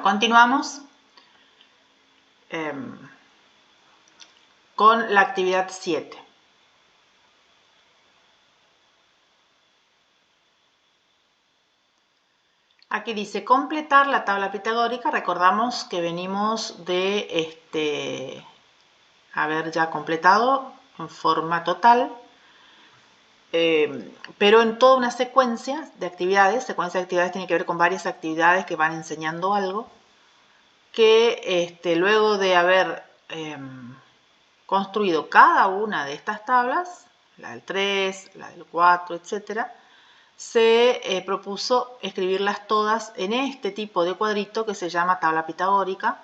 Bueno, continuamos con la actividad 7. Aquí dice completar la tabla pitagórica. Recordamos que venimos de haber ya completado en forma total, pero en toda una secuencia de actividades. Secuencia de actividades tiene que ver con varias actividades que van enseñando algo, que luego de haber construido cada una de estas tablas, la del 3, la del 4, etcétera, se propuso escribirlas todas en este tipo de cuadrito que se llama tabla pitagórica,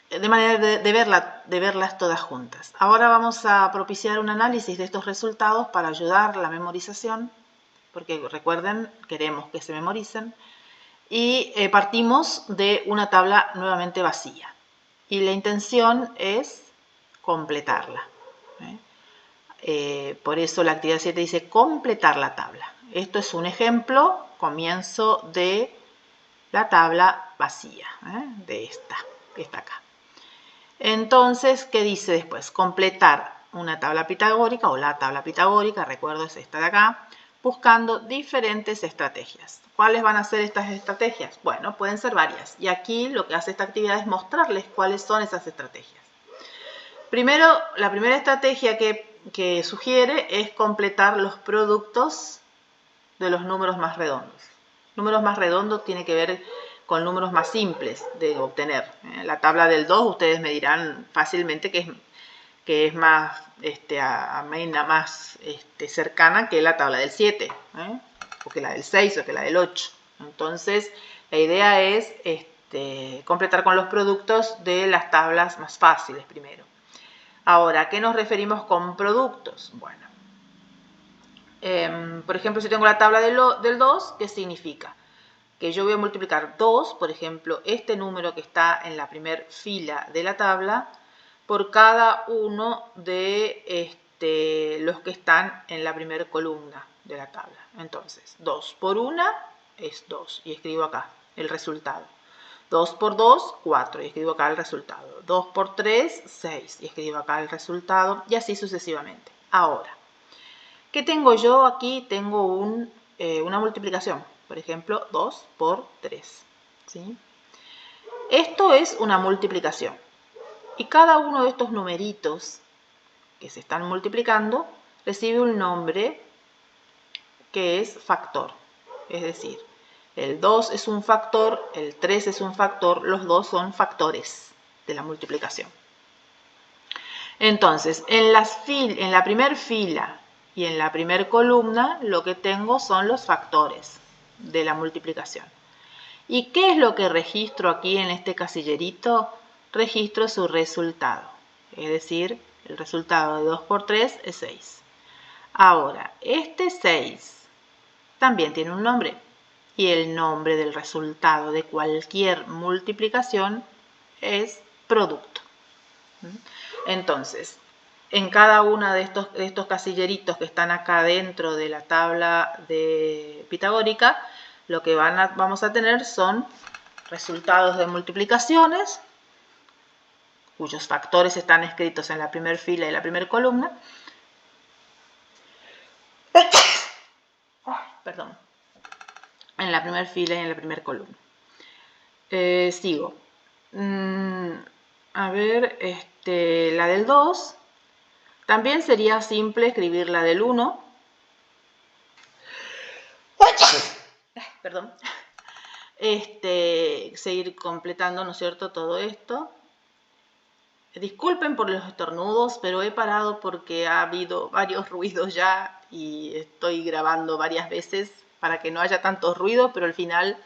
de manera de verlas todas juntas. Ahora vamos a propiciar un análisis de estos resultados para ayudar a la memorización, porque recuerden, queremos que se memoricen, y partimos de una tabla nuevamente vacía. Y la intención es completarla. Por eso la actividad 7 dice completar la tabla. Esto es un ejemplo, comienzo de la tabla vacía, de esta que está acá. Entonces, ¿qué dice después? Completar una tabla pitagórica o la tabla pitagórica, recuerdo es esta de acá, buscando diferentes estrategias. ¿Cuáles van a ser estas estrategias? Bueno, pueden ser varias. Y aquí lo que hace esta actividad es mostrarles cuáles son esas estrategias. Primero, la primera estrategia que sugiere es completar los productos de los números más redondos. Números más redondos tiene que ver con números más simples de obtener. La tabla del 2 ustedes me dirán fácilmente que es más, más cercana que la tabla del 7, o que la del 6 o que la del 8. Entonces, la idea es completar con los productos de las tablas más fáciles primero. Ahora, ¿a qué nos referimos con productos? Bueno, por ejemplo, si tengo la tabla del 2, ¿qué significa? Que yo voy a multiplicar 2, por ejemplo, este número que está en la primera fila de la tabla, por cada uno de los que están en la primera columna de la tabla. Entonces, 2 por 1 es 2, y escribo acá el resultado. 2 por 2, 4, y escribo acá el resultado. 2 por 3, 6, y escribo acá el resultado, y así sucesivamente. Ahora, ¿qué tengo yo aquí? Tengo una multiplicación. Por ejemplo, 2 por 3. ¿Sí? Esto es una multiplicación. Y cada uno de estos numeritos que se están multiplicando recibe un nombre que es factor. Es decir, el 2 es un factor, el 3 es un factor, los dos son factores de la multiplicación. Entonces, en la primera fila y en la primera columna lo que tengo son los factores de la multiplicación. ¿Y qué es lo que registro aquí en este casillerito? Registro su resultado. Es decir, el resultado de 2 por 3 es 6. Ahora, este 6 también tiene un nombre. Y el nombre del resultado de cualquier multiplicación es producto. Entonces, en cada uno de estos casilleritos que están acá dentro de la tabla pitagórica, lo que vamos a tener son resultados de multiplicaciones, cuyos factores están escritos en la primera fila y la primera columna. Perdón. En la primera fila y en la primera columna. Sigo. A ver, la del 2. También sería simple escribir la del 1. Perdón. Seguir completando, ¿no es cierto?, todo esto. Disculpen por los estornudos, pero he parado porque ha habido varios ruidos ya y estoy grabando varias veces para que no haya tantos ruidos, pero al final,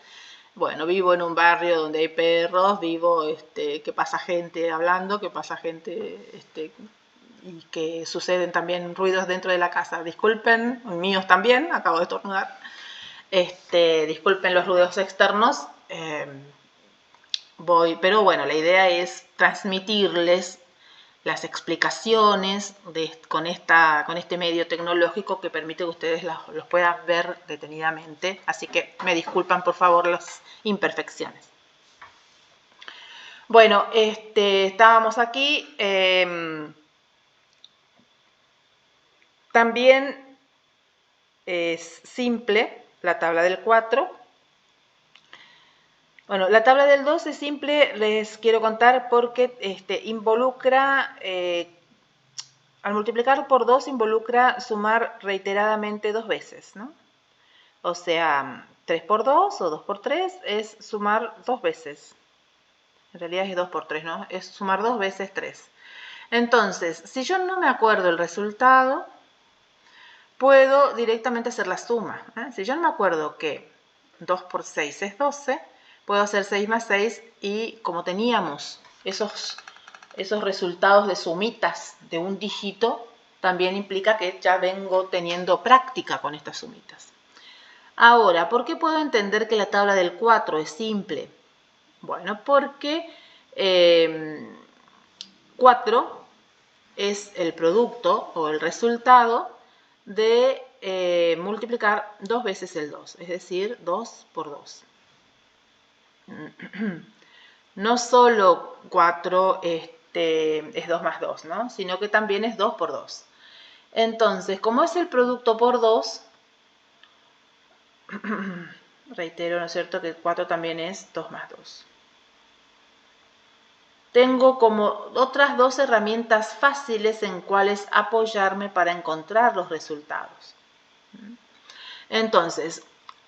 bueno, vivo en un barrio donde hay perros, vivo que pasa gente hablando, que pasa gente y que suceden también ruidos dentro de la casa. Disculpen, míos también, acabo de estornudar. Disculpen los ruidos externos. Pero bueno, la idea es transmitirles las explicaciones con este medio tecnológico que permite que ustedes los puedan ver detenidamente. Así que me disculpan por favor las imperfecciones. Bueno, estábamos aquí. También es simple la tabla del 4. Bueno, la tabla del 2 es simple, les quiero contar porque involucra, al multiplicar por 2 involucra sumar reiteradamente 2 veces, ¿no? O sea, 3 por 2 o 2 por 3 es sumar 2 veces. En realidad es 2 por 3, ¿no? Es sumar 2 veces 3. Entonces, si yo no me acuerdo el resultado, puedo directamente hacer la suma, ¿eh? Si yo no me acuerdo que 2 por 6 es 12, puedo hacer 6 más 6 y como teníamos esos resultados de sumitas de un dígito, también implica que ya vengo teniendo práctica con estas sumitas. Ahora, ¿por qué puedo entender que la tabla del 4 es simple? Bueno, porque 4 es el producto o el resultado de multiplicar 2 veces el 2, es decir, 2 por 2. No solo 4 es 2 más 2, ¿no? Sino que también es 2 por 2. Entonces, como es el producto por 2, reitero, ¿no es cierto?, que 4 también es 2 más 2. Tengo como otras 2 herramientas fáciles en cuales apoyarme para encontrar los resultados. Entonces,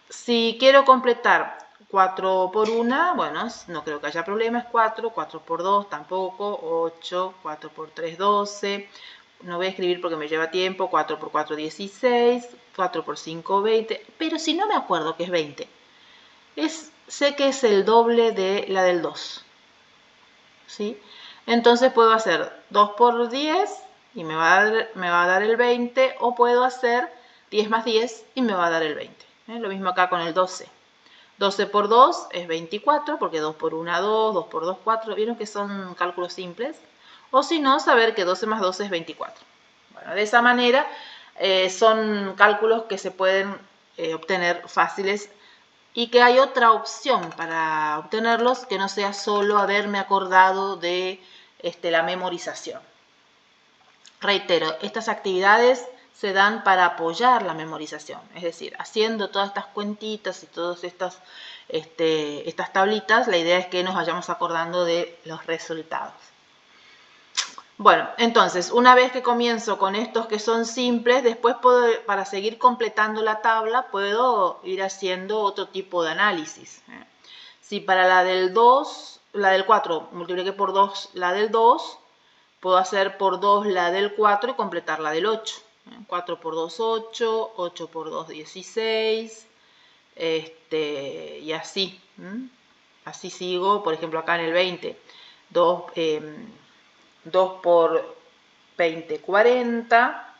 si quiero completar 4 por 1, bueno, no creo que haya problema, es 4, 4 por 2 tampoco, 8, 4 por 3, 12, no voy a escribir porque me lleva tiempo, 4 por 4, 16, 4 por 5, 20, pero si no me acuerdo que es 20, sé que es el doble de la del 2, ¿sí? Entonces puedo hacer 2 por 10 y me va a dar el 20, o puedo hacer 10 más 10 y me va a dar el 20. Lo mismo acá con el 12. 12 por 2 es 24, porque 2 por 1, 2, 2 por 2, 4. ¿Vieron que son cálculos simples? O si no, saber que 12 más 12 es 24. Bueno, de esa manera son cálculos que se pueden obtener fáciles y que hay otra opción para obtenerlos que no sea solo haberme acordado de la memorización. Reitero, estas actividades se dan para apoyar la memorización, es decir, haciendo todas estas cuentitas y todas estas tablitas, la idea es que nos vayamos acordando de los resultados. Bueno, entonces, una vez que comienzo con estos que son simples, después para seguir completando la tabla, puedo ir haciendo otro tipo de análisis. Si para la del 4 multipliqué por 2 la del 2, puedo hacer por 2 la del 4 y completar la del 8. 4 por 2, 8, 8 por 2, 16, y así. Así sigo, por ejemplo, acá en el 20. 2 por 20, 40,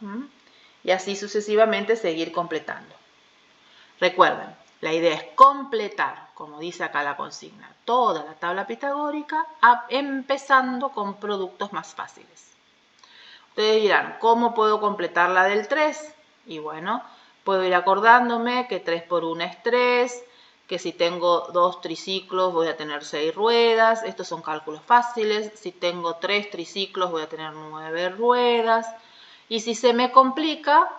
y así sucesivamente seguir completando. Recuerden, la idea es completar, como dice acá la consigna, toda la tabla pitagórica, empezando con productos más fáciles. Ustedes dirán, ¿cómo puedo completar la del 3? Y bueno, puedo ir acordándome que 3 por 1 es 3, que si tengo 2 triciclos voy a tener 6 ruedas. Estos son cálculos fáciles. Si tengo 3 triciclos voy a tener 9 ruedas. Y si se me complica,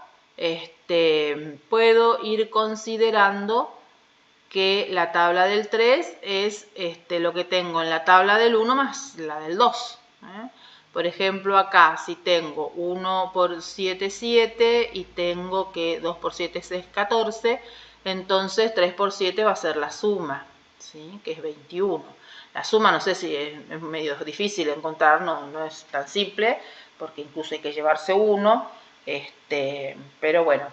puedo ir considerando que la tabla del 3 es lo que tengo en la tabla del 1 más la del 2. Por ejemplo, acá si tengo 1 por 7, 7 y tengo que 2 por 7 es 14, entonces 3 por 7 va a ser la suma, ¿sí? Que es 21. La suma no sé si es medio difícil de encontrar, no es tan simple, porque incluso hay que llevarse 1, pero bueno,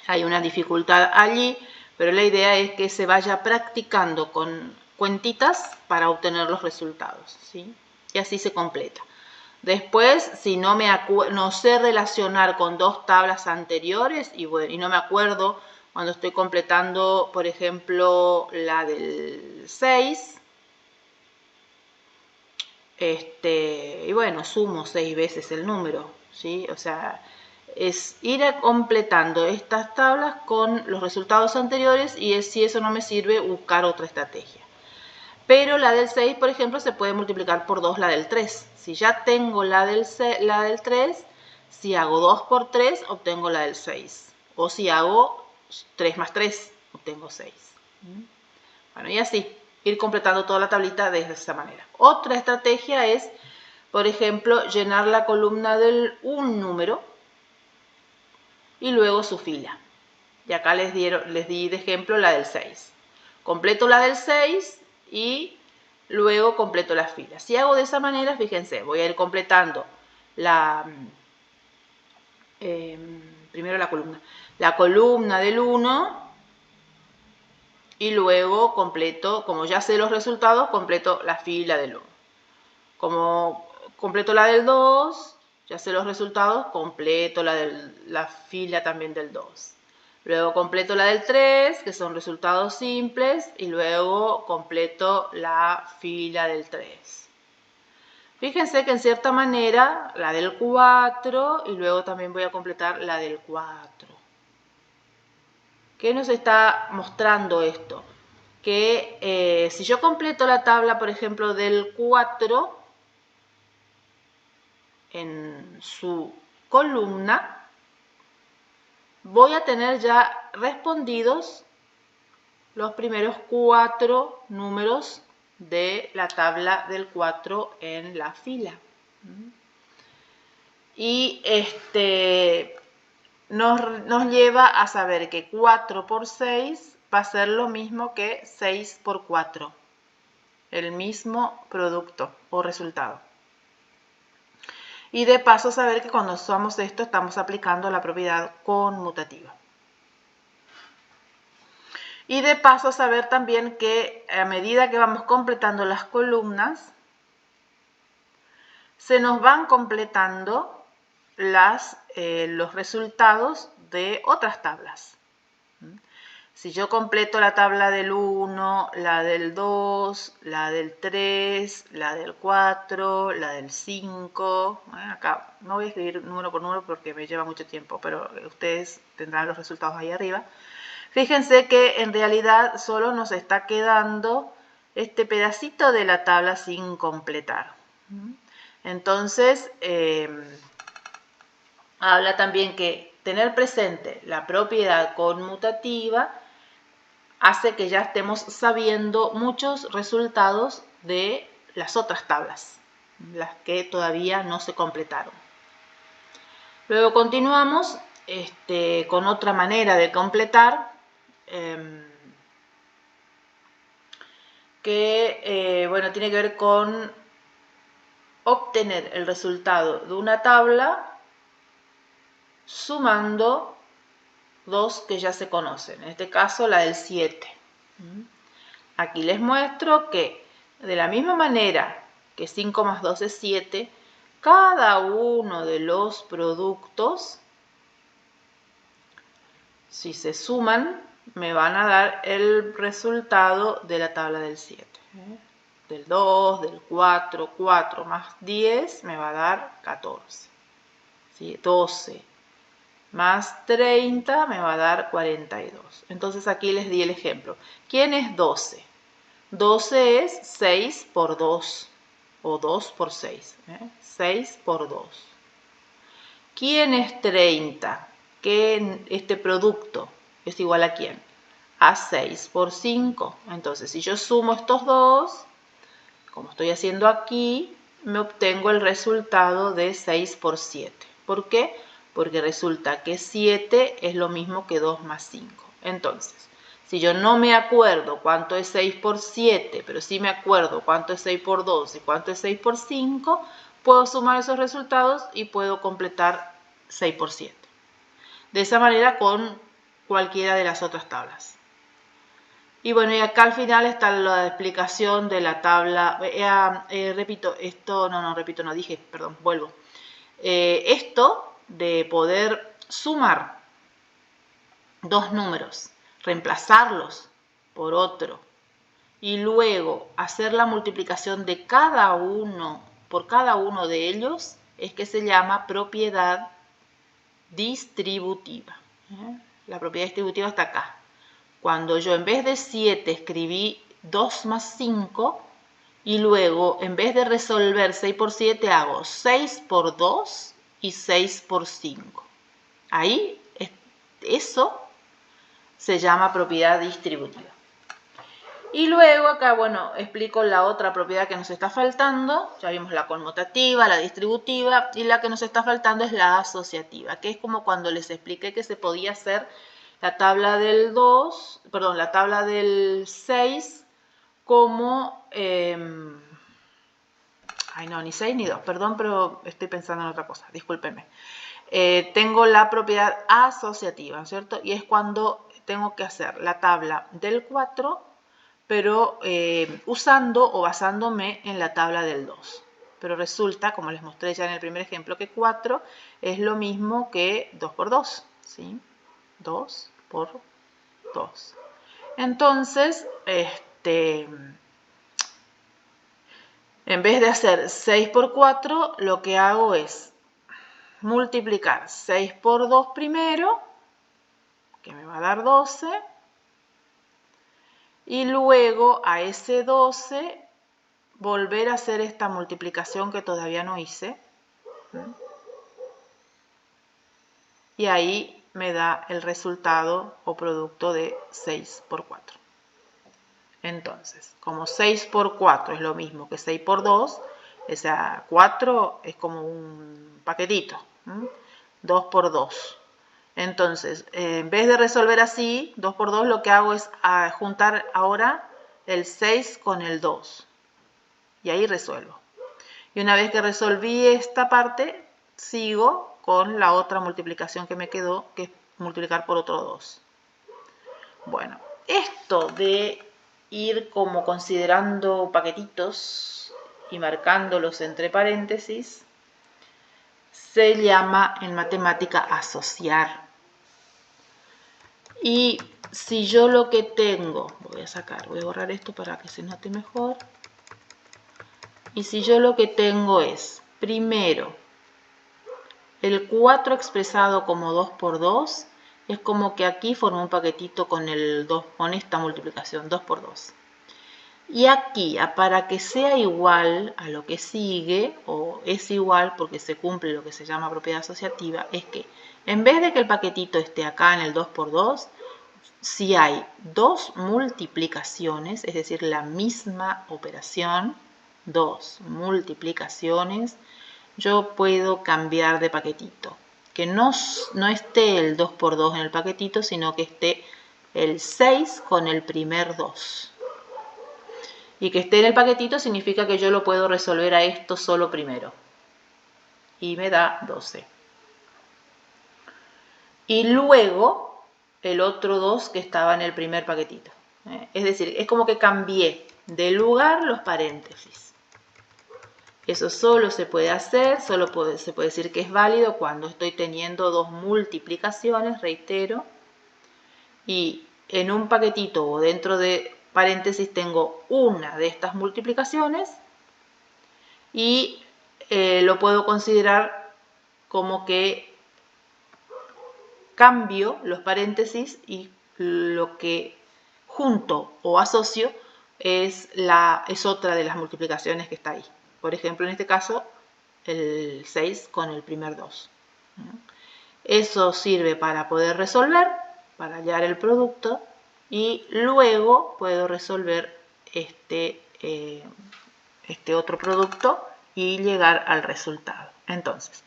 hay una dificultad allí, pero la idea es que se vaya practicando con cuentitas para obtener los resultados, ¿sí? Y así se completa. Después, si no sé relacionar con 2 tablas anteriores y no me acuerdo cuando estoy completando, por ejemplo, la del 6, Y bueno, sumo 6 veces el número, ¿sí? O sea, es ir completando estas tablas con los resultados anteriores y si eso no me sirve, buscar otra estrategia. Pero la del 6, por ejemplo, se puede multiplicar por 2 la del 3. Si ya tengo la del 3, si hago 2 por 3, obtengo la del 6. O si hago 3 más 3, obtengo 6. Bueno, y así, ir completando toda la tablita de esa manera. Otra estrategia es, por ejemplo, llenar la columna de un número y luego su fila. Y acá les di de ejemplo la del 6. Completo la del 6 y luego completo las filas. Si hago de esa manera, fíjense, voy a ir completando primero la columna del 1 y luego completo, como ya sé los resultados, completo la fila del 1. Como completo la del 2, ya sé los resultados, completo la fila también del 2. Luego completo la del 3, que son resultados simples, y luego completo la fila del 3. Fíjense que en cierta manera la del 4 y luego también voy a completar la del 4. ¿Qué nos está mostrando esto? Que si yo completo la tabla, por ejemplo, del 4 en su columna, voy a tener ya respondidos los primeros 4 números de la tabla del 4 en la fila. Y nos lleva a saber que 4 por 6 va a ser lo mismo que 6 por 4, el mismo producto o resultado. Y de paso saber que cuando usamos esto estamos aplicando la propiedad conmutativa. Y de paso saber también que a medida que vamos completando las columnas, se nos van completando los resultados de otras tablas. Si yo completo la tabla del 1, la del 2, la del 3, la del 4, la del 5, acá no voy a escribir número por número porque me lleva mucho tiempo, pero ustedes tendrán los resultados ahí arriba. Fíjense que en realidad solo nos está quedando este pedacito de la tabla sin completar. Entonces, habla también que tener presente la propiedad conmutativa hace que ya estemos sabiendo muchos resultados de las otras tablas, las que todavía no se completaron. Luego continuamos con otra manera de completar, que bueno, tiene que ver con obtener el resultado de una tabla sumando dos que ya se conocen, en este caso la del 7. Aquí les muestro que de la misma manera que 5 más 2 es 7, cada uno de los productos, si se suman, me van a dar el resultado de la tabla del 7. Del 2, del 4, 4 más 10 me va a dar 14. ¿Sí? 12 más 30 me va a dar 42. Entonces aquí les di el ejemplo. ¿Quién es 12? 12 es 6 por 2 o 2 por 6. 6 por 2. ¿Quién es 30? Que este producto es igual a ¿quién? A 6 por 5. Entonces, si yo sumo estos dos, como estoy haciendo aquí, me obtengo el resultado de 6 por 7. ¿Por qué? Porque resulta que 7 es lo mismo que 2 más 5. Entonces, si yo no me acuerdo cuánto es 6 por 7, pero sí me acuerdo cuánto es 6 por 2 y cuánto es 6 por 5, puedo sumar esos resultados y puedo completar 6 por 7. De esa manera con cualquiera de las otras tablas. Y bueno, y acá al final está la explicación de la tabla. Repito, esto, no dije, perdón, vuelvo. Esto de poder sumar dos números, reemplazarlos por otro y luego hacer la multiplicación de cada uno por cada uno de ellos es que se llama propiedad distributiva. La propiedad distributiva está acá. Cuando yo en vez de 7 escribí 2 más 5 y luego en vez de resolver 6 por 7 hago 6 por 2 y 6 por 5. Ahí eso se llama propiedad distributiva. Y luego acá, bueno, explico la otra propiedad que nos está faltando. Ya vimos la conmutativa, la distributiva, y la que nos está faltando es la asociativa, que es como cuando les expliqué que se podía hacer la tabla del 2, perdón, la tabla del 6 como... ay, no, ni 6 ni 2, perdón, pero estoy pensando en otra cosa, discúlpenme. Tengo la propiedad asociativa, ¿no es cierto? Y es cuando tengo que hacer la tabla del 4, pero usando o basándome en la tabla del 2. Pero resulta, como les mostré ya en el primer ejemplo, que 4 es lo mismo que 2 por 2, ¿sí? 2 por 2. Entonces, en vez de hacer 6 por 4, lo que hago es multiplicar 6 por 2 primero, que me va a dar 12, y luego a ese 12 volver a hacer esta multiplicación que todavía no hice. Y ahí me da el resultado o producto de 6 por 4. Entonces, como 6 por 4 es lo mismo que 6 por 2, o sea, 4 es como un paquetito, 2 por 2. Entonces, en vez de resolver así, 2 por 2, lo que hago es juntar ahora el 6 con el 2. Y ahí resuelvo. Y una vez que resolví esta parte, sigo con la otra multiplicación que me quedó, que es multiplicar por otro 2. Bueno, esto de ir como considerando paquetitos y marcándolos entre paréntesis, se llama en matemática asociar. Y si yo lo que tengo, voy a borrar esto para que se note mejor. Y si yo lo que tengo es, primero, el 4 expresado como 2 por 2, es como que aquí formo un paquetito con, con esta multiplicación, 2 por 2. Y aquí, para que sea igual a lo que sigue, o es igual porque se cumple lo que se llama propiedad asociativa, es que en vez de que el paquetito esté acá en el 2 por 2, si hay dos multiplicaciones, es decir, la misma operación, dos multiplicaciones, yo puedo cambiar de paquetito. Que no esté el 2 por 2 en el paquetito, sino que esté el 6 con el primer 2. Y que esté en el paquetito significa que yo lo puedo resolver a esto solo primero. Y me da 12. Y luego el otro 2 que estaba en el primer paquetito. Es decir, es como que cambié de lugar los paréntesis. Eso solo se puede hacer, se puede decir que es válido cuando estoy teniendo dos multiplicaciones, reitero, y en un paquetito o dentro de paréntesis tengo una de estas multiplicaciones y lo puedo considerar como que cambio los paréntesis y lo que junto o asocio es otra de las multiplicaciones que está ahí. Por ejemplo, en este caso, el 6 con el primer 2. Eso sirve para poder resolver, para hallar el producto, y luego puedo resolver este otro producto y llegar al resultado. Entonces,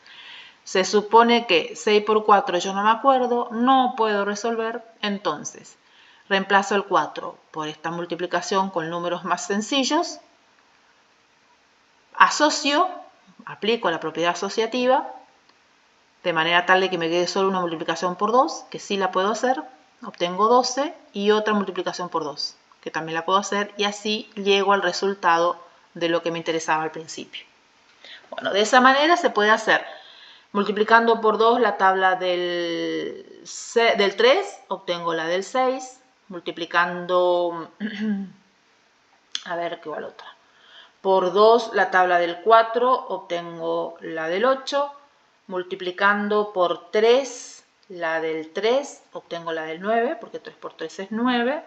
se supone que 6 por 4 yo no me acuerdo, no puedo resolver, entonces reemplazo el 4 por esta multiplicación con números más sencillos, asocio, aplico la propiedad asociativa, de manera tal de que me quede solo una multiplicación por 2, que sí la puedo hacer, obtengo 12, y otra multiplicación por 2, que también la puedo hacer, y así llego al resultado de lo que me interesaba al principio. Bueno, de esa manera se puede hacer multiplicando por 2 la tabla del 3, obtengo la del 6, multiplicando A ver qué igual otra. Por 2 la tabla del 4, obtengo la del 8. Multiplicando por 3 la del 3, obtengo la del 9, porque 3 por 3 es 9.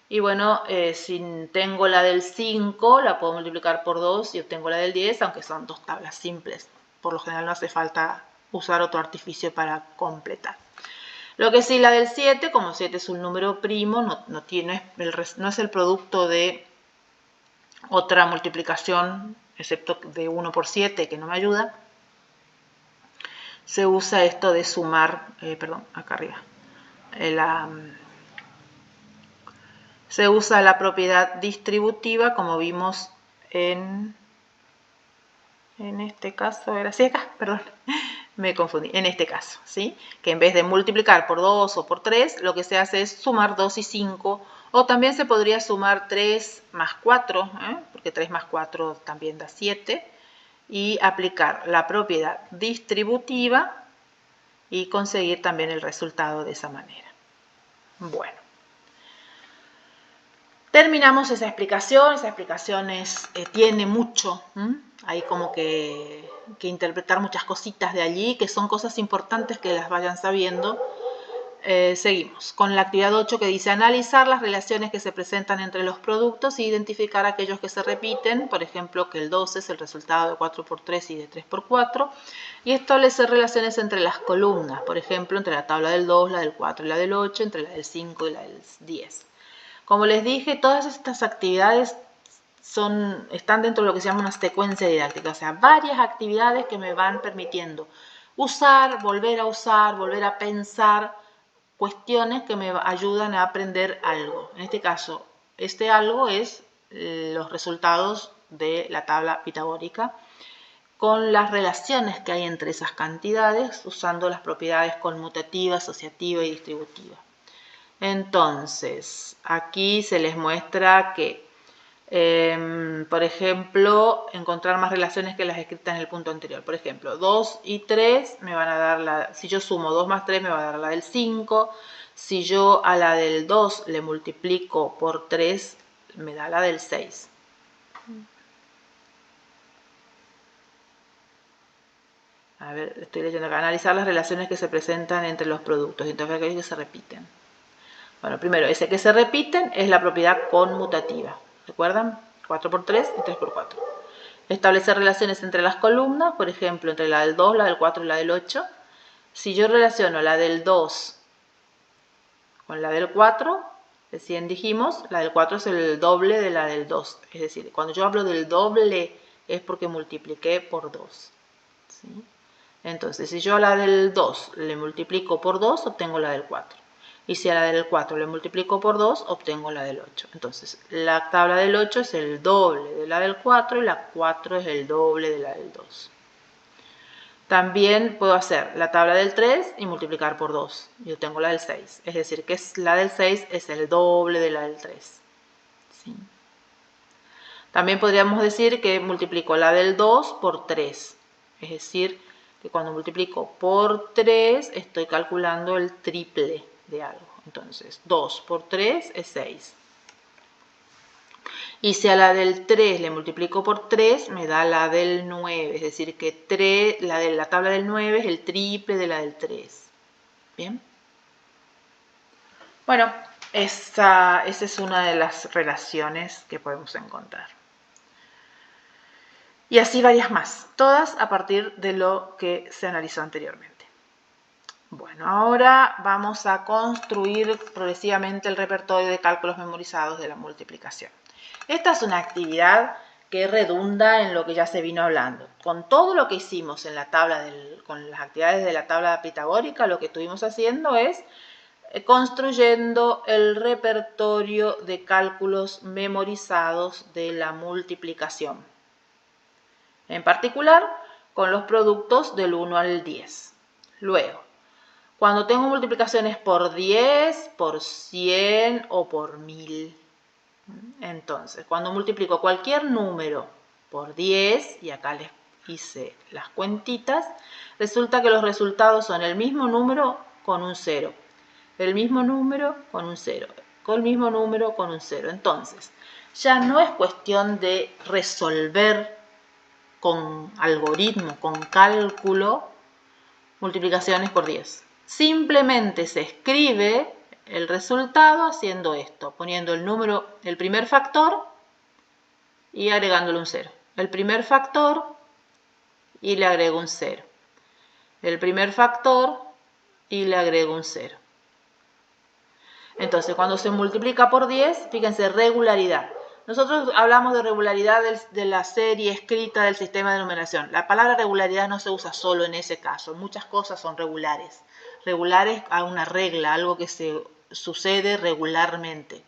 Y bueno, si tengo la del 5, la puedo multiplicar por 2 y obtengo la del 10, aunque son dos tablas simples. Por lo general no hace falta usar otro artificio para completar. Lo que sí, la del 7, como 7 es un número primo, no es el producto de otra multiplicación, excepto de 1 por 7, que no me ayuda. Se usa esto de sumar, acá arriba, se usa la propiedad distributiva, como vimos en este caso, era así acá, perdón, me confundí, en este caso, ¿sí? Que en vez de multiplicar por 2 o por 3, lo que se hace es sumar 2 y 5, o también se podría sumar 3 más 4, porque 3 más 4 también da 7, y aplicar la propiedad distributiva y conseguir también el resultado de esa manera. Bueno. Terminamos esa explicación tiene mucho, hay como que interpretar muchas cositas de allí, que son cosas importantes que las vayan sabiendo. Seguimos con la actividad 8 que dice analizar las relaciones que se presentan entre los productos e identificar aquellos que se repiten, por ejemplo que el 12 es el resultado de 4 por 3 y de 3 por 4, y establecer relaciones entre las columnas, por ejemplo entre la tabla del 2, la del 4 y la del 8, entre la del 5 y la del 10. Como les dije, todas estas actividades están dentro de lo que se llama una secuencia didáctica, o sea, varias actividades que me van permitiendo volver a pensar cuestiones que me ayudan a aprender algo. En este caso, este algo es los resultados de la tabla pitagórica con las relaciones que hay entre esas cantidades usando las propiedades conmutativa, asociativa y distributiva. Entonces, aquí se les muestra que, por ejemplo, encontrar más relaciones que las escritas en el punto anterior. Por ejemplo, 2 y 3 me van a dar si yo sumo 2 más 3 me va a dar la del 5. Si yo a la del 2 le multiplico por 3, me da la del 6. A ver, estoy leyendo acá. Analizar las relaciones que se presentan entre los productos. Entonces, aquellos que se repiten. Bueno, primero, ese que se repiten es la propiedad conmutativa. ¿Recuerdan? 4 por 3 y 3 por 4. Establecer relaciones entre las columnas, por ejemplo, entre la del 2, la del 4 y la del 8. Si yo relaciono la del 2 con la del 4, recién dijimos, la del 4 es el doble de la del 2. Es decir, cuando yo hablo del doble es porque multipliqué por 2. ¿Sí? Entonces, si yo a la del 2 le multiplico por 2, obtengo la del 4. Y si a la del 4 le multiplico por 2, obtengo la del 8. Entonces, la tabla del 8 es el doble de la del 4 y la 4 es el doble de la del 2. También puedo hacer la tabla del 3 y multiplicar por 2. Y obtengo la del 6. Es decir, que la del 6 es el doble de la del 3. ¿Sí? También podríamos decir que multiplico la del 2 por 3. Es decir, que cuando multiplico por 3 estoy calculando el triple de algo. Entonces, 2 por 3 es 6. Y si a la del 3 le multiplico por 3, me da la del 9. Es decir, que la tabla del 9 es el triple de la del 3. ¿Bien? Bueno, esa es una de las relaciones que podemos encontrar. Y así varias más, todas a partir de lo que se analizó anteriormente. Bueno, ahora vamos a construir progresivamente el repertorio de cálculos memorizados de la multiplicación. Esta es una actividad que redunda en lo que ya se vino hablando. Con todo lo que hicimos en la tabla con las actividades de la tabla pitagórica, lo que estuvimos haciendo es construyendo el repertorio de cálculos memorizados de la multiplicación. En particular, con los productos del 1 al 10. Luego, cuando tengo multiplicaciones por 10, por 100 o por 1000. Entonces, cuando multiplico cualquier número por 10, y acá les hice las cuentitas, resulta que los resultados son el mismo número con un 0. El mismo número con un 0. Con el mismo número con un 0. Entonces, ya no es cuestión de resolver con algoritmo, con cálculo, multiplicaciones por 10. Simplemente se escribe el resultado haciendo esto, poniendo el número, el primer factor y agregándole un 0. El primer factor y le agrego un 0. El primer factor y le agrego un 0. Entonces, cuando se multiplica por 10, fíjense, regularidad. Nosotros hablamos de regularidad de la serie escrita del sistema de numeración. La palabra regularidad no se usa solo en ese caso. Muchas cosas son regulares. Regulares a una regla, algo que se sucede regularmente.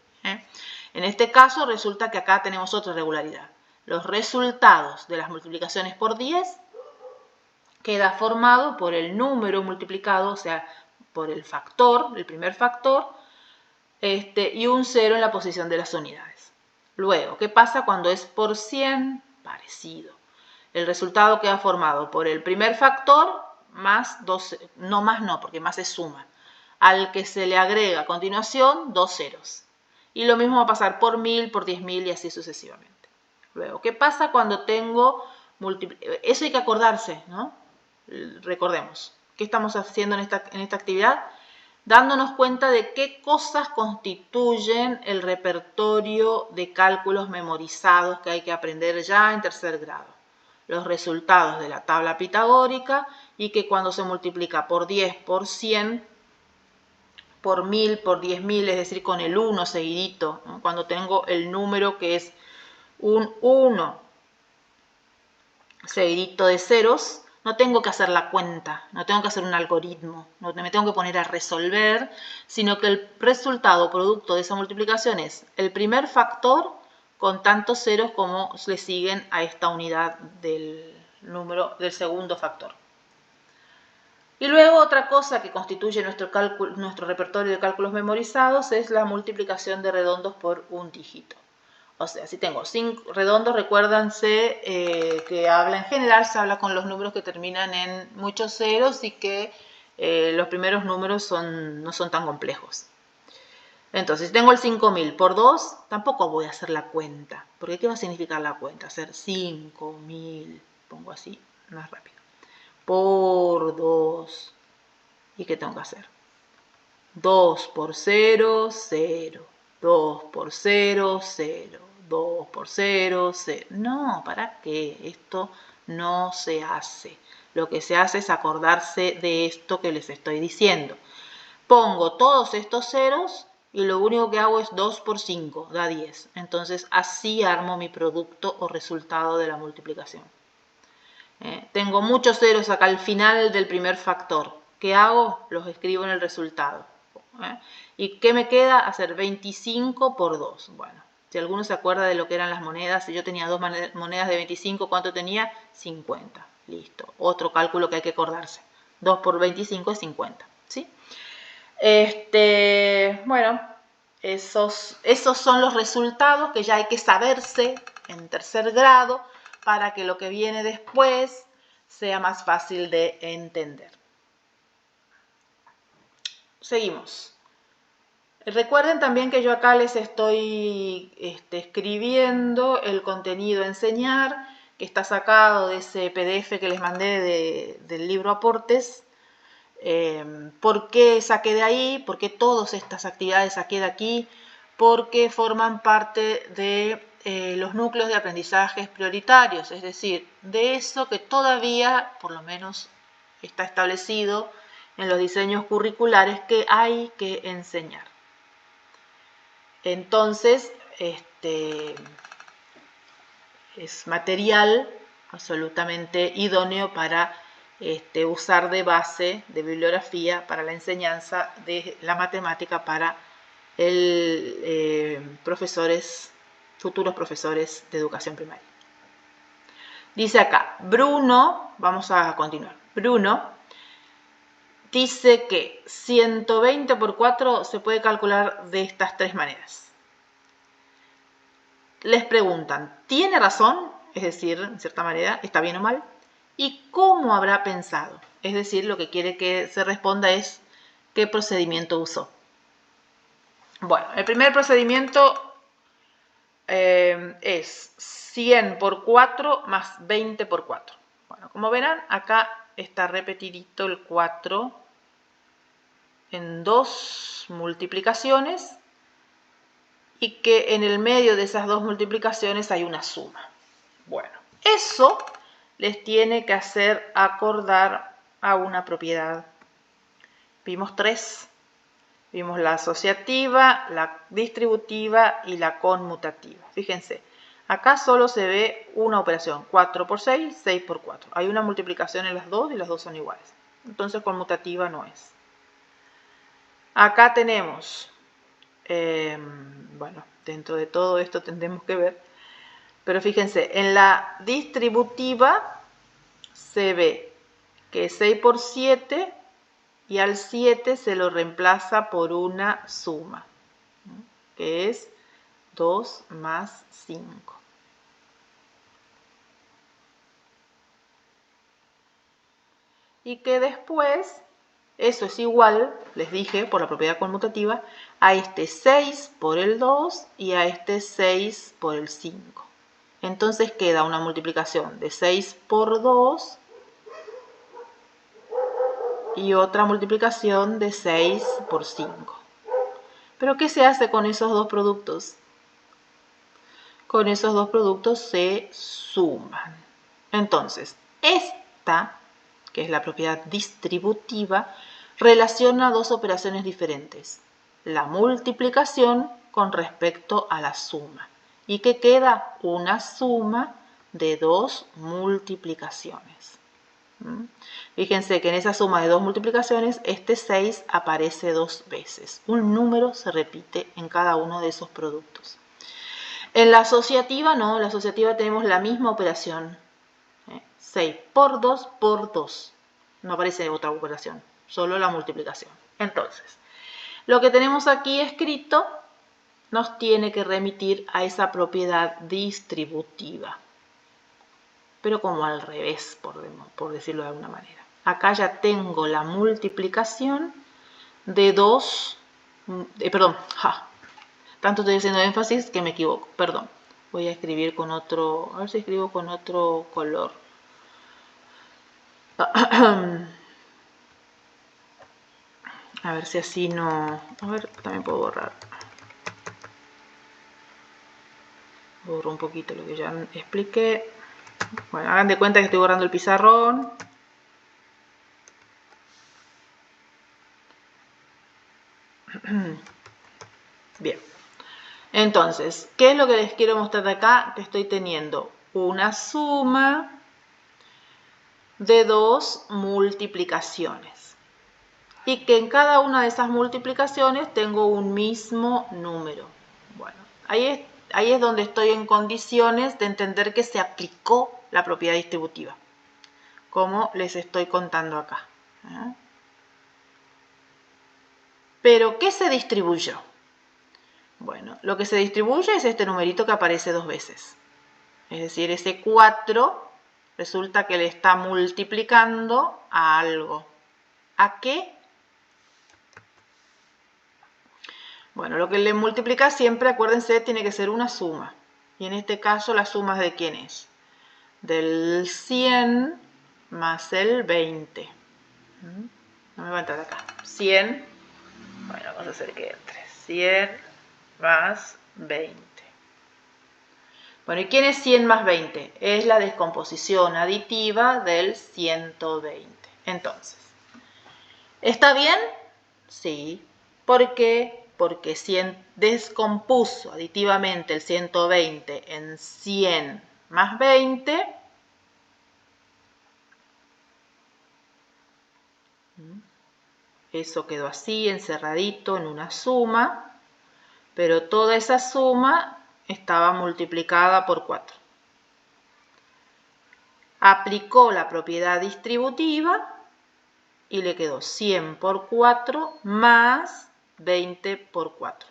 En este caso resulta que acá tenemos otra regularidad. Los resultados de las multiplicaciones por 10 queda formado por el número multiplicado, o sea, por el factor, el primer factor, y un 0 en la posición de las unidades. Luego, ¿qué pasa cuando es por 100? Parecido. El resultado queda formado por el primer factor más 2, no más no, porque más es suma, al que se le agrega a continuación 2 ceros. Y lo mismo va a pasar por 1000, por 10.000 y así sucesivamente. Luego, ¿qué pasa cuando tengo eso hay que acordarse, ¿no? Recordemos, ¿qué estamos haciendo en esta actividad? Dándonos cuenta de qué cosas constituyen el repertorio de cálculos memorizados que hay que aprender ya en tercer grado. Los resultados de la tabla pitagórica y que cuando se multiplica por 10, por 100, por 1000, por 10.000, es decir, con el 1 seguidito, ¿no? Cuando tengo el número que es un 1 seguidito de ceros, no tengo que hacer la cuenta, no tengo que hacer un algoritmo, no me tengo que poner a resolver, sino que el resultado producto de esa multiplicación es el primer factor con tantos ceros como le siguen a esta unidad del número del segundo factor. Y luego otra cosa que constituye nuestro repertorio de cálculos memorizados es la multiplicación de redondos por un dígito. O sea, si tengo 5 redondos, recuérdense que en general se habla con los números que terminan en muchos ceros y que los primeros números no son tan complejos. Entonces, si tengo el 5000 por 2, tampoco voy a hacer la cuenta. Porque ¿qué va a significar la cuenta? Hacer 5000, pongo así, más rápido, por 2. ¿Y qué tengo que hacer? 2 por 0, 0. 2 por 0, 0. 2 por 0, 0. No, ¿para qué? Esto no se hace. Lo que se hace es acordarse de esto que les estoy diciendo. Pongo todos estos ceros y lo único que hago es 2 por 5, da 10. Entonces así armo mi producto o resultado de la multiplicación. Tengo muchos ceros acá al final del primer factor. ¿Qué hago? Los escribo en el resultado. ¿Y qué me queda? Hacer 25 por 2. Bueno, si alguno se acuerda de lo que eran las monedas, si yo tenía dos monedas de 25, ¿cuánto tenía? 50. Listo. Otro cálculo que hay que acordarse. 2 por 25 es 50. ¿Sí? Bueno, esos son los resultados que ya hay que saberse en tercer grado para que lo que viene después sea más fácil de entender. Seguimos. Recuerden también que yo acá les estoy escribiendo el contenido a enseñar, que está sacado de ese PDF que les mandé del libro Aportes. ¿Por qué saqué de ahí? ¿Por qué todas estas actividades saqué de aquí? Porque forman parte de los núcleos de aprendizajes prioritarios, es decir, de eso que todavía, por lo menos, está establecido en los diseños curriculares que hay que enseñar. Entonces, es material absolutamente idóneo para usar de base, de bibliografía para la enseñanza de la matemática para futuros profesores de educación primaria. Dice acá, Bruno, vamos a continuar, Bruno dice que 120 por 4 se puede calcular de estas tres maneras. Les preguntan, ¿tiene razón? Es decir, en cierta manera, ¿está bien o mal? ¿Y cómo habrá pensado? Es decir, lo que quiere que se responda es ¿qué procedimiento usó? Bueno, el primer procedimiento es 100 por 4 más 20 por 4. Bueno, como verán, acá está repetidito el 4 en dos multiplicaciones y que en el medio de esas dos multiplicaciones hay una suma. Bueno, eso les tiene que hacer acordar a una propiedad. Vimos tres. Vimos la asociativa, la distributiva y la conmutativa. Fíjense, acá solo se ve una operación, 4 por 6, 6 por 4. Hay una multiplicación en las dos y las dos son iguales. Entonces conmutativa no es. Acá tenemos, bueno, dentro de todo esto tendremos que ver, pero fíjense, en la distributiva se ve que 6 por 7 y al 7 se lo reemplaza por una suma, que es 2 más 5. Y que después, eso es igual, les dije, por la propiedad conmutativa, a este 6 por el 2 y a este 6 por el 5. Entonces queda una multiplicación de 6 por 2 y otra multiplicación de 6 por 5. ¿Pero qué se hace con esos dos productos? Con esos dos productos se suman. Entonces, esta, que es la propiedad distributiva, relaciona dos operaciones diferentes. La multiplicación con respecto a la suma. Y que queda una suma de dos multiplicaciones. Fíjense que en esa suma de dos multiplicaciones, este 6 aparece dos veces. Un número se repite en cada uno de esos productos. En la asociativa no, en la asociativa tenemos la misma operación. 6 por 2 por 2. No aparece otra operación, solo la multiplicación. Entonces, lo que tenemos aquí escrito nos tiene que remitir a esa propiedad distributiva. Pero como al revés, por decirlo de alguna manera. Acá ya tengo la multiplicación de 2, tanto estoy haciendo énfasis que me equivoco, perdón. Voy a escribir con otro, a ver si escribo con otro color. A ver si así no, a ver, también puedo borrar. Borro un poquito lo que ya expliqué. Bueno, hagan de cuenta que estoy borrando el pizarrón. Bien. Entonces, ¿qué es lo que les quiero mostrar de acá? Que estoy teniendo una suma de dos multiplicaciones. Y que en cada una de esas multiplicaciones tengo un mismo número. Bueno, ahí es donde estoy en condiciones de entender que se aplicó la propiedad distributiva, como les estoy contando acá. ¿Pero qué se distribuyó? Bueno, lo que se distribuye es este numerito que aparece dos veces. Es decir, ese 4 resulta que le está multiplicando a algo. ¿A qué? Bueno, lo que le multiplica siempre, acuérdense, tiene que ser una suma. Y en este caso, ¿la suma de quién es? Del 100 más el 20. No me va a entrar acá. 100, bueno, vamos a hacer que entre. 100 más 20. Bueno, ¿y quién es 100 más 20? Es la descomposición aditiva del 120. Entonces, ¿está bien? Sí. ¿Por qué? Porque 100 descompuso aditivamente el 120 en 100 más 20. Eso quedó así, encerradito en una suma, pero toda esa suma estaba multiplicada por 4. Aplicó la propiedad distributiva y le quedó 100 por 4 más 20 por 4.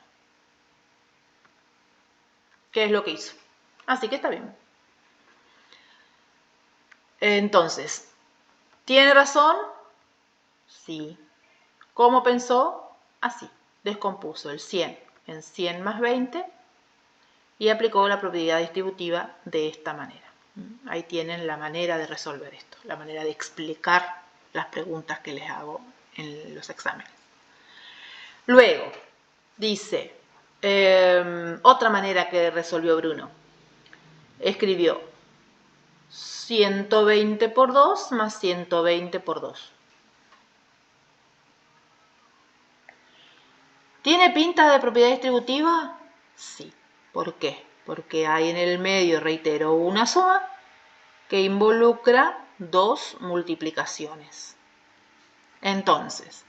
¿Qué es lo que hizo? Así que está bien. Entonces, ¿tiene razón? Sí. ¿Cómo pensó? Así. Descompuso el 100 en 100 más 20 y aplicó la propiedad distributiva de esta manera. Ahí tienen la manera de resolver esto, la manera de explicar las preguntas que les hago en los exámenes. Luego, dice, otra manera que resolvió Bruno. Escribió 120 por 2 más 120 por 2. ¿Tiene pinta de propiedad distributiva? Sí. ¿Por qué? Porque hay en el medio, reitero, una suma que involucra dos multiplicaciones. Entonces,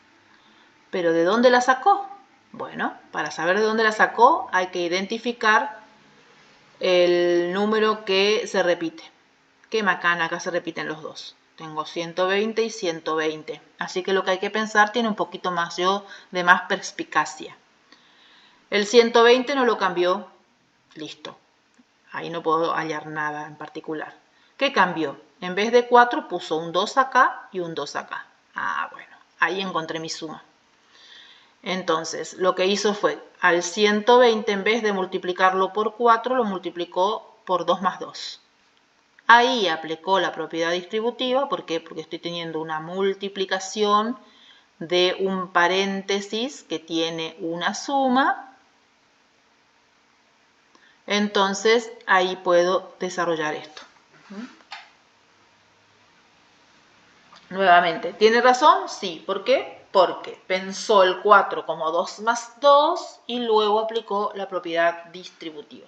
¿pero de dónde la sacó? Bueno, para saber de dónde la sacó hay que identificar el número que se repite. Qué macana, acá se repiten los dos. Tengo 120 y 120. Así que lo que hay que pensar tiene un poquito más de más perspicacia. El 120 no lo cambió. Listo. Ahí no puedo hallar nada en particular. ¿Qué cambió? En vez de 4 puso un 2 acá y un 2 acá. Ah, bueno. Ahí encontré mi suma. Entonces, lo que hizo fue, al 120, en vez de multiplicarlo por 4, lo multiplicó por 2 más 2. Ahí aplicó la propiedad distributiva. ¿Por qué? Porque estoy teniendo una multiplicación de un paréntesis que tiene una suma. Entonces, ahí puedo desarrollar esto. Nuevamente, ¿tiene razón? Sí. ¿Por qué? Porque pensó el 4 como 2 más 2 y luego aplicó la propiedad distributiva.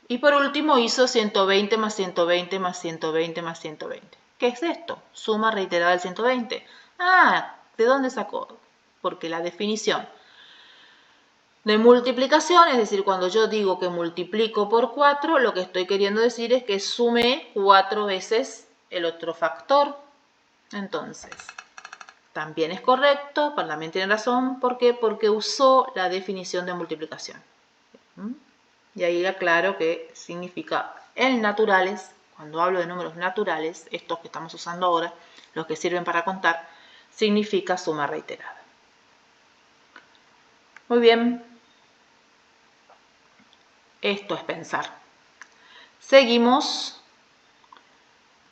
Y por último hizo 120 más 120 más 120 más 120. ¿Qué es esto? Suma reiterada del 120. Ah, ¿de dónde sacó? Porque la definición de multiplicación, es decir, cuando yo digo que multiplico por 4, lo que estoy queriendo decir es que sumé 4 veces el otro factor. Entonces, también es correcto, también tiene razón. ¿Por qué? Porque usó la definición de multiplicación. Y ahí aclaro que significa en naturales, cuando hablo de números naturales, estos que estamos usando ahora, los que sirven para contar, significa suma reiterada. Muy bien. Esto es pensar. Seguimos.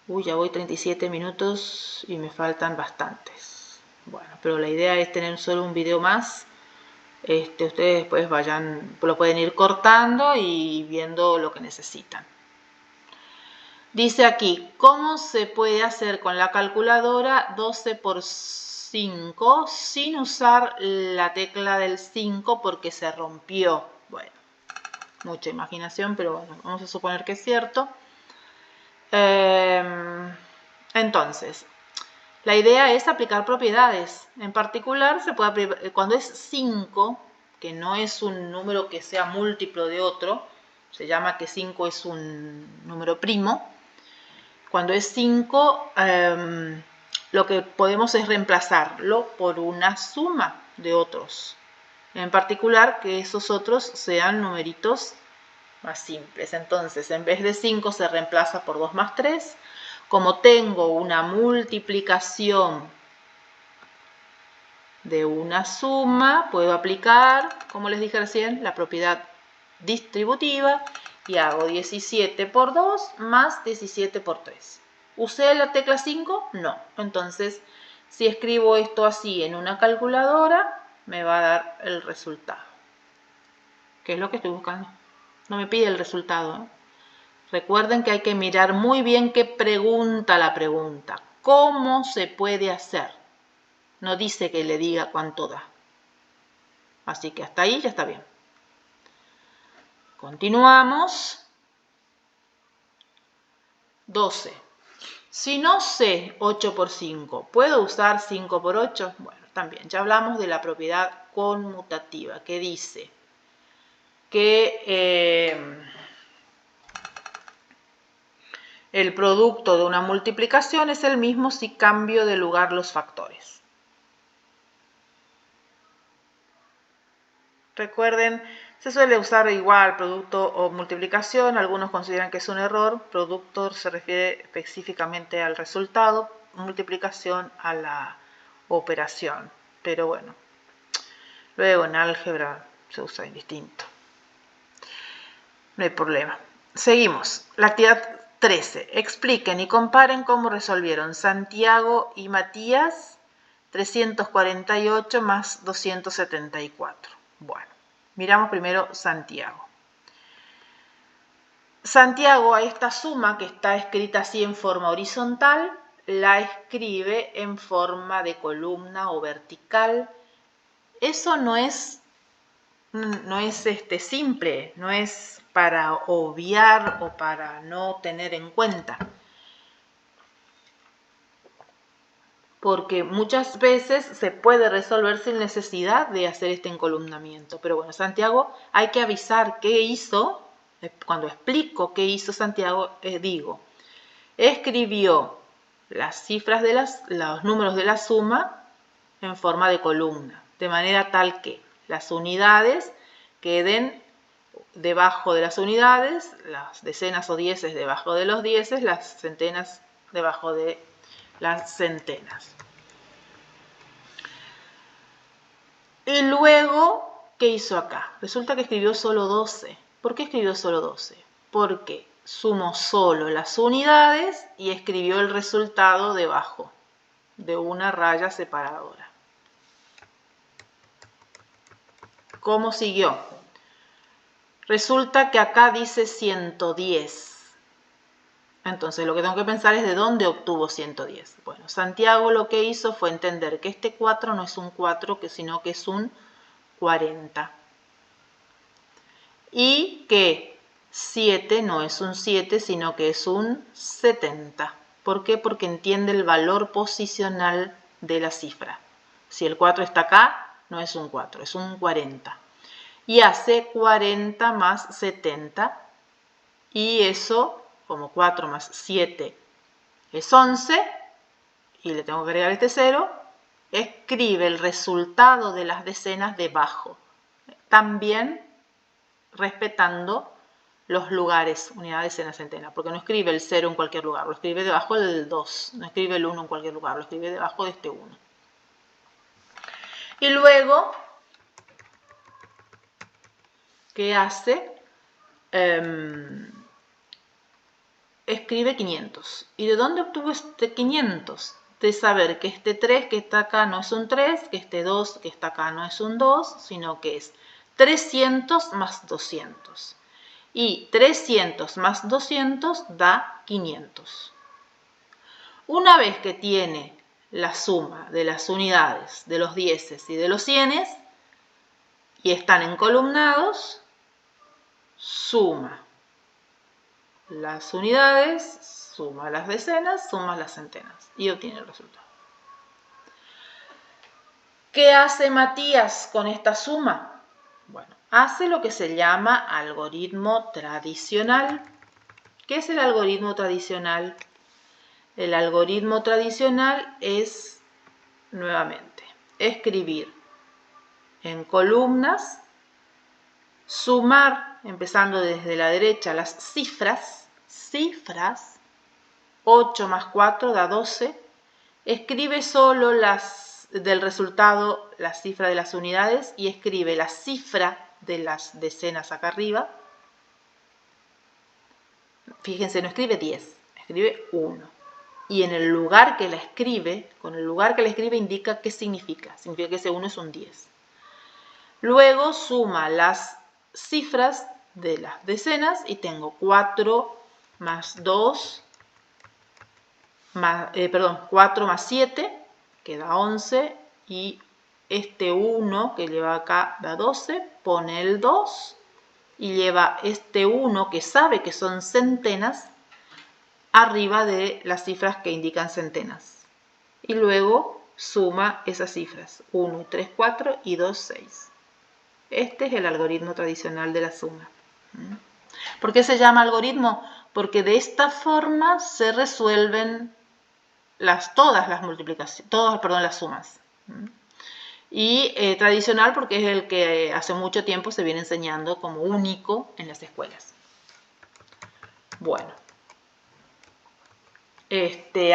Uy, ya voy 37 minutos y me faltan bastantes. Bueno, pero la idea es tener solo un video más. Ustedes después lo pueden ir cortando y viendo lo que necesitan. Dice aquí, ¿cómo se puede hacer con la calculadora 12 por 5 sin usar la tecla del 5 porque se rompió? Bueno, mucha imaginación, pero bueno, vamos a suponer que es cierto. Entonces, la idea es aplicar propiedades. En particular, se puede aplicar, cuando es 5, que no es un número que sea múltiplo de otro, se llama que 5 es un número primo. Cuando es 5, lo que podemos es reemplazarlo por una suma de otros. En particular, que esos otros sean numeritos más simples. Entonces, en vez de 5 se reemplaza por 2 más 3. Como tengo una multiplicación de una suma, puedo aplicar, como les dije recién, la propiedad distributiva y hago 17 por 2 más 17 por 3. ¿Usé la tecla 5? No. Entonces, si escribo esto así en una calculadora, me va a dar el resultado. ¿Qué es lo que estoy buscando? No me pide el resultado, ¿eh? Recuerden que hay que mirar muy bien qué pregunta la pregunta. ¿Cómo se puede hacer? No dice que le diga cuánto da. Así que hasta ahí ya está bien. Continuamos. 12. Si no sé 8 por 5, ¿puedo usar 5 por 8? Bueno, también ya hablamos de la propiedad conmutativa que dice que el producto de una multiplicación es el mismo si cambio de lugar los factores. Recuerden, se suele usar igual producto o multiplicación. Algunos consideran que es un error. Producto se refiere específicamente al resultado, multiplicación a la operación. Pero bueno, luego en álgebra se usa indistinto. No hay problema. Seguimos. La actividad 13. Expliquen y comparen cómo resolvieron Santiago y Matías 348 más 274. Bueno, miramos primero Santiago. Santiago a esta suma que está escrita así en forma horizontal, la escribe en forma de columna o vertical. Eso no es simple, no es para obviar o para no tener en cuenta. Porque muchas veces se puede resolver sin necesidad de hacer este encolumnamiento. Pero bueno, Santiago hay que avisar qué hizo. Cuando explico qué hizo Santiago, digo, escribió las cifras de los números de la suma en forma de columna, de manera tal que las unidades queden debajo de las unidades, las decenas o dieces debajo de los dieces, las centenas debajo de las centenas. Y luego, ¿qué hizo acá? Resulta que escribió solo 12. ¿Por qué escribió solo 12? Porque sumó solo las unidades y escribió el resultado debajo de una raya separadora. ¿Cómo siguió? Resulta que acá dice 110. Entonces lo que tengo que pensar es de dónde obtuvo 110. Bueno, Santiago lo que hizo fue entender que este 4 no es un 4, sino que es un 40. Y que 7 no es un 7, sino que es un 70. ¿Por qué? Porque entiende el valor posicional de la cifra. Si el 4 está acá, no es un 4, es un 40. Y hace 40 más 70. Y eso, como 4 más 7 es 11, y le tengo que agregar este 0, escribe el resultado de las decenas debajo. También respetando los lugares, unidad, decena, centena, porque no escribe el 0 en cualquier lugar, lo escribe debajo del 2, no escribe el 1 en cualquier lugar, lo escribe debajo de este 1. Y luego, ¿qué hace? Escribe 500. ¿Y de dónde obtuvo este 500? De saber que este 3 que está acá no es un 3, que este 2 que está acá no es un 2, sino que es 300 más 200. Y 300 más 200 da 500. Una vez que tiene la suma de las unidades, de los dieces y de los cienes, y están encolumnados, suma las unidades, suma las decenas, suma las centenas y obtiene el resultado. ¿Qué hace Matías con esta suma? Bueno, hace lo que se llama algoritmo tradicional. ¿Qué es el algoritmo tradicional? El algoritmo tradicional es, nuevamente, escribir en columnas, sumar, empezando desde la derecha, las cifras, 8 más 4 da 12, escribe solo del resultado la cifra de las unidades y escribe la cifra de las decenas acá arriba. Fíjense, no escribe 10, escribe 1. Y en el lugar que la escribe, con el lugar que la escribe indica qué significa. Significa que ese 1 es un 10. Luego suma las cifras de las decenas y tengo 4 más 2, 4 más 7, que da 11, y este 1 que lleva acá da 12, pone el 2 y lleva este 1 que sabe que son centenas arriba de las cifras que indican centenas. Y luego suma esas cifras, 1, 3, 4 y 2, 6. Este es el algoritmo tradicional de la suma. ¿Por qué se llama algoritmo? Porque de esta forma se resuelven todas las sumas. Y tradicional porque es el que hace mucho tiempo se viene enseñando como único en las escuelas. Bueno.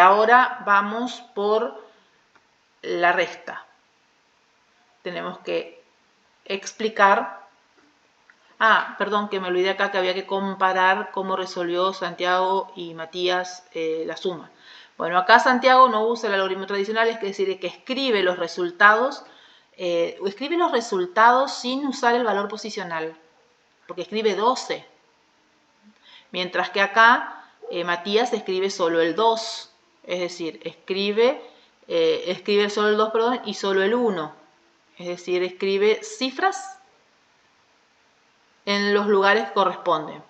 Ahora vamos por la resta. Tenemos que explicar Ah, perdón, que me olvidé acá que había que comparar cómo resolvió Santiago y Matías la suma. Bueno, acá Santiago no usa el algoritmo tradicional, es decir, que escribe los resultados sin usar el valor posicional, porque escribe 12. Mientras que acá Matías escribe solo el 2, es decir, escribe solo el 2, perdón, y solo el 1. Es decir, escribe cifras en los lugares que corresponden,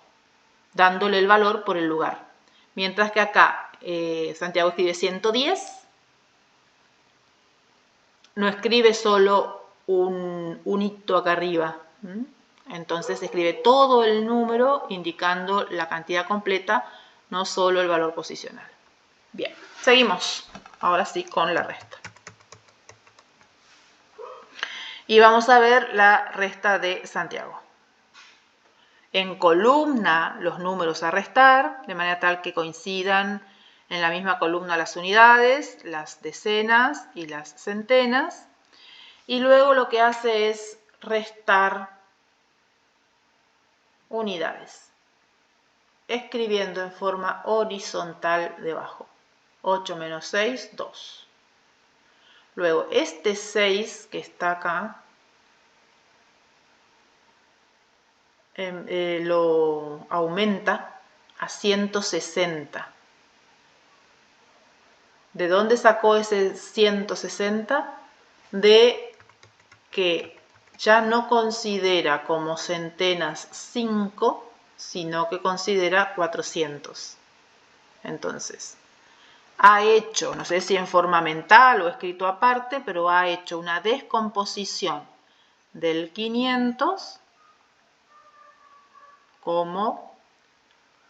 dándole el valor por el lugar. Mientras que acá Santiago escribe 110, no escribe solo un hito acá arriba. Entonces escribe todo el número indicando la cantidad completa, no solo el valor posicional. Bien, seguimos ahora sí con la resta. Y vamos a ver la resta de Santiago. En columna los números a restar, de manera tal que coincidan en la misma columna las unidades, las decenas y las centenas. Y luego lo que hace es restar unidades, escribiendo en forma horizontal debajo. 8 menos 6, 2. Luego este 6 que está acá, lo aumenta a 160. ¿De dónde sacó ese 160? De que ya no considera como centenas 5, sino que considera 400. Entonces, ha hecho, no sé si en forma mental o escrito aparte, pero ha hecho una descomposición del 500 como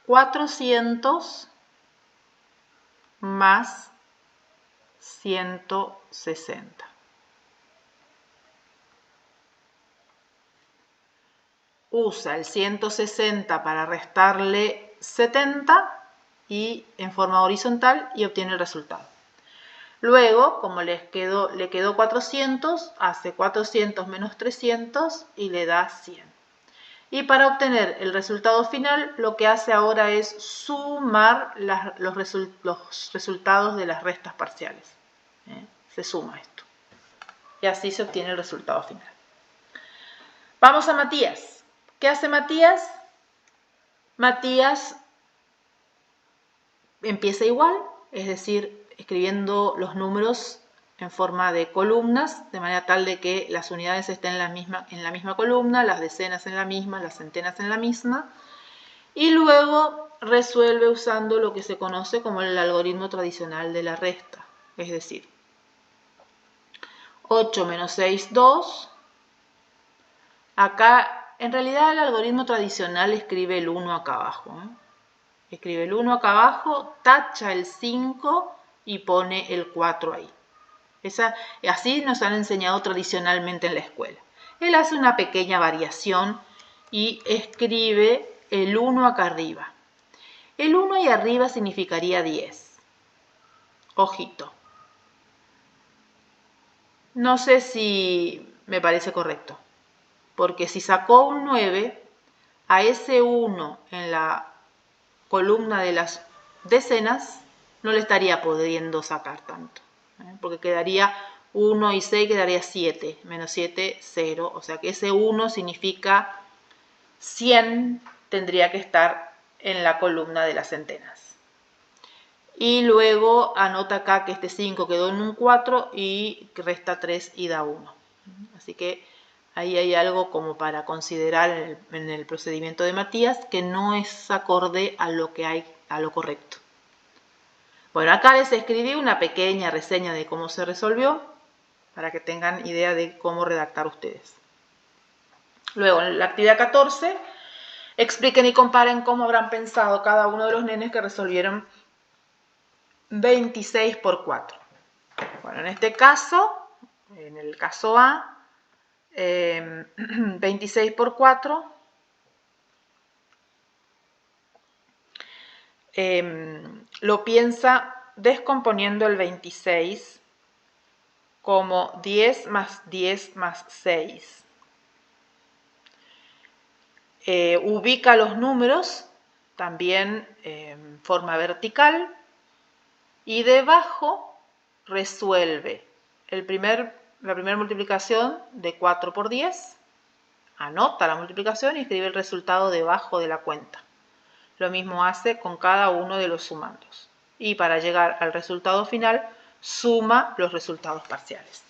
400 más 160. Usa el 160 para restarle 70 y en forma horizontal y obtiene el resultado. Luego, como le quedó 400, hace 400 menos 300 y le da 100. Y para obtener el resultado final, lo que hace ahora es sumar los resultados de las restas parciales. Se suma esto. Y así se obtiene el resultado final. Vamos a Matías. ¿Qué hace Matías? Matías empieza igual, es decir, escribiendo los números en forma de columnas, de manera tal de que las unidades estén en la misma columna, las decenas en la misma, las centenas en la misma, y luego resuelve usando lo que se conoce como el algoritmo tradicional de la resta, es decir, 8 menos 6, 2. Acá, en realidad el algoritmo tradicional escribe el 1 acá abajo, Escribe el 1 acá abajo, tacha el 5 y pone el 4 ahí. Así nos han enseñado tradicionalmente en la escuela. Él hace una pequeña variación y escribe el 1 acá arriba. El 1 ahí arriba significaría 10. Ojito. No sé si me parece correcto, porque si sacó un 9, a ese 1 en la columna de las decenas no le estaría pudiendo sacar tanto, porque quedaría 1 y 6, quedaría 7, menos 7, 0, o sea que ese 1 significa 100, tendría que estar en la columna de las centenas. Y luego anota acá que este 5 quedó en un 4 y resta 3 y da 1. Así que ahí hay algo como para considerar en el procedimiento de Matías que no es acorde a lo correcto. Bueno, acá les escribí una pequeña reseña de cómo se resolvió para que tengan idea de cómo redactar ustedes. Luego, en la actividad 14, expliquen y comparen cómo habrán pensado cada uno de los nenes que resolvieron 26 por 4. Bueno, en este caso, en el caso A, 26 por 4, lo piensa descomponiendo el 26 como 10 más 10 más 6. ubica los números también en forma vertical y debajo resuelve la primera multiplicación de 4 por 10, anota la multiplicación y escribe el resultado debajo de la cuenta. Lo mismo hace con cada uno de los sumandos. Y para llegar al resultado final, suma los resultados parciales.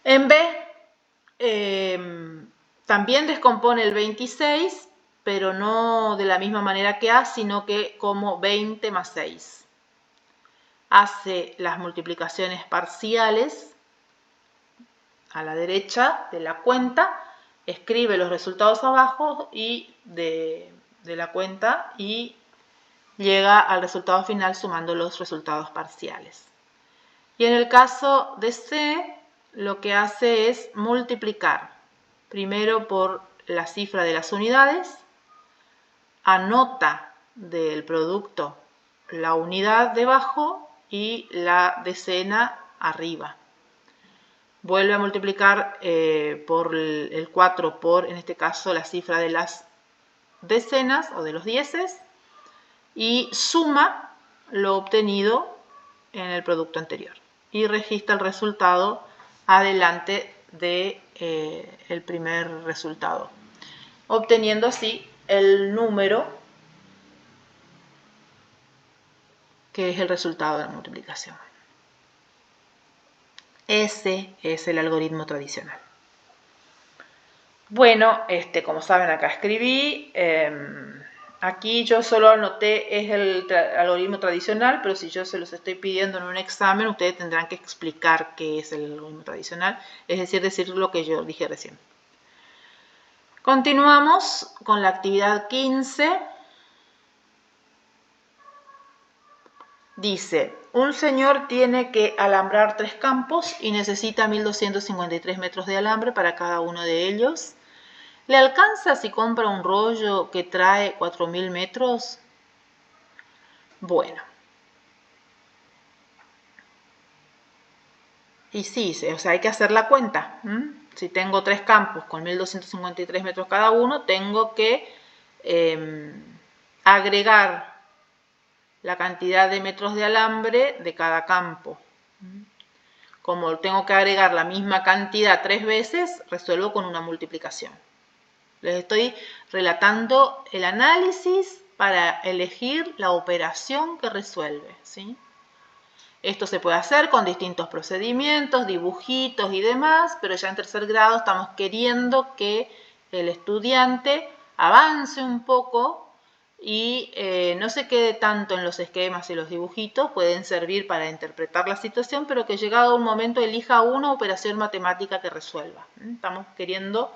En B, también descompone el 26, pero no de la misma manera que A, sino que como 20 más 6. Hace las multiplicaciones parciales a la derecha de la cuenta, escribe los resultados abajo y de la cuenta y llega al resultado final sumando los resultados parciales. Y en el caso de C, lo que hace es multiplicar primero por la cifra de las unidades, anota del producto la unidad debajo y la decena arriba. Vuelve a multiplicar por el 4 por, en este caso, la cifra de las decenas o de los dieces y suma lo obtenido en el producto anterior y registra el resultado adelante de el primer resultado, obteniendo así el número que es el resultado de la multiplicación. Ese es el algoritmo tradicional. Bueno, como saben, acá escribí. Aquí yo solo anoté es el algoritmo tradicional, pero si yo se los estoy pidiendo en un examen, ustedes tendrán que explicar qué es el algoritmo tradicional, es decir lo que yo dije recién. Continuamos con la actividad 15. Dice, un señor tiene que alambrar 3 campos y necesita 1253 metros de alambre para cada uno de ellos. ¿Le alcanza si compra un rollo que trae 4000 metros? Bueno. Y sí, o sea, hay que hacer la cuenta. Si tengo 3 campos con 1253 metros cada uno, tengo que agregar la cantidad de metros de alambre de cada campo. Como tengo que agregar la misma cantidad 3 veces, resuelvo con una multiplicación. Les estoy relatando el análisis para elegir la operación que resuelve, ¿sí? Esto se puede hacer con distintos procedimientos, dibujitos y demás, pero ya en tercer grado estamos queriendo que el estudiante avance un poco y no se quede tanto en los esquemas y los dibujitos, pueden servir para interpretar la situación, pero que llegado un momento elija una operación matemática que resuelva. Estamos queriendo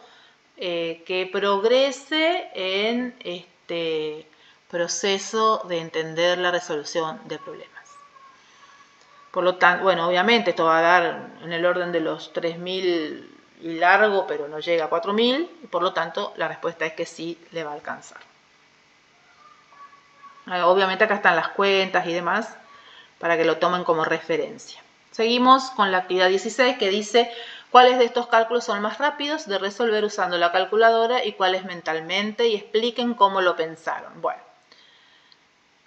que progrese en este proceso de entender la resolución de problemas. Por lo tanto, bueno, obviamente esto va a dar en el orden de los 3000 y largo, pero no llega a 4000, y por lo tanto la respuesta es que sí le va a alcanzar. Obviamente acá están las cuentas y demás para que lo tomen como referencia. Seguimos con la actividad 16 que dice cuáles de estos cálculos son más rápidos de resolver usando la calculadora y cuáles mentalmente, y expliquen cómo lo pensaron. Bueno,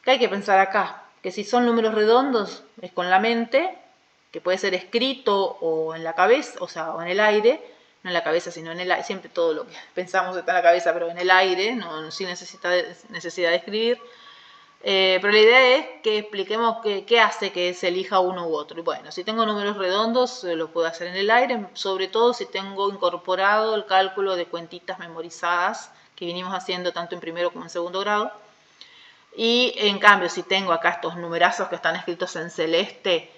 ¿qué hay que pensar acá? Que si son números redondos es con la mente, que puede ser escrito o en la cabeza, o sea, o en el aire, no en la cabeza, sino en el aire. Siempre todo lo que pensamos está en la cabeza, pero en el aire, no, sin necesidad de escribir. Pero la idea es que expliquemos qué hace que se elija uno u otro. Y bueno, si tengo números redondos, lo puedo hacer en el aire, sobre todo si tengo incorporado el cálculo de cuentitas memorizadas que vinimos haciendo tanto en primero como en segundo grado. Y en cambio, si tengo acá estos numerazos que están escritos en celeste,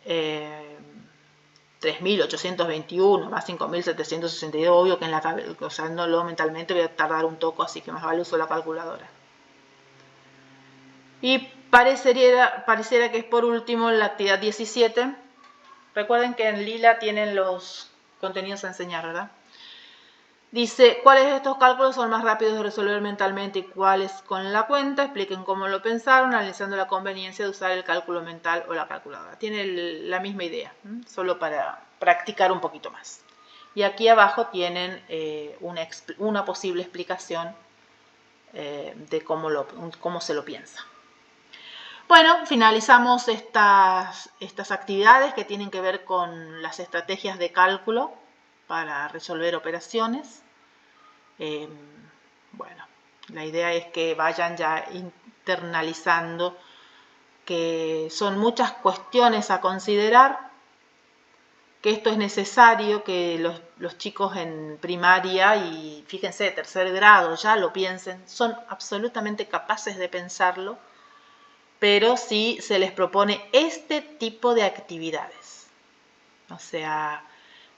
3.821 más 5.762, obvio que en la cabeza, usándolo mentalmente voy a tardar un toque, así que más vale uso la calculadora. Y pareciera que es por último la actividad 17. Recuerden que en lila tienen los contenidos a enseñar, ¿verdad? Dice, ¿cuáles de estos cálculos son más rápidos de resolver mentalmente y cuáles con la cuenta? Expliquen cómo lo pensaron, analizando la conveniencia de usar el cálculo mental o la calculadora. Tiene la misma idea, solo para practicar un poquito más. Y aquí abajo tienen una posible explicación de cómo se lo piensa. Bueno, finalizamos estas actividades que tienen que ver con las estrategias de cálculo para resolver operaciones. Bueno, la idea es que vayan ya internalizando que son muchas cuestiones a considerar, que esto es necesario, que los chicos en primaria y fíjense, tercer grado ya lo piensen, son absolutamente capaces de pensarlo, pero sí se les propone este tipo de actividades. O sea,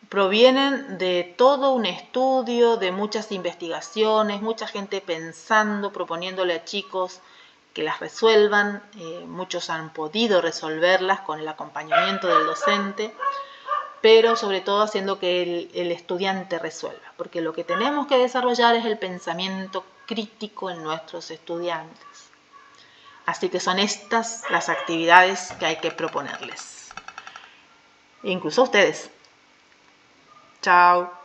provienen de todo un estudio, de muchas investigaciones, mucha gente pensando, proponiéndole a chicos que las resuelvan. Muchos han podido resolverlas con el acompañamiento del docente, pero sobre todo haciendo que el estudiante resuelva, porque lo que tenemos que desarrollar es el pensamiento crítico en nuestros estudiantes. Así que son estas las actividades que hay que proponerles. Incluso ustedes. Chao.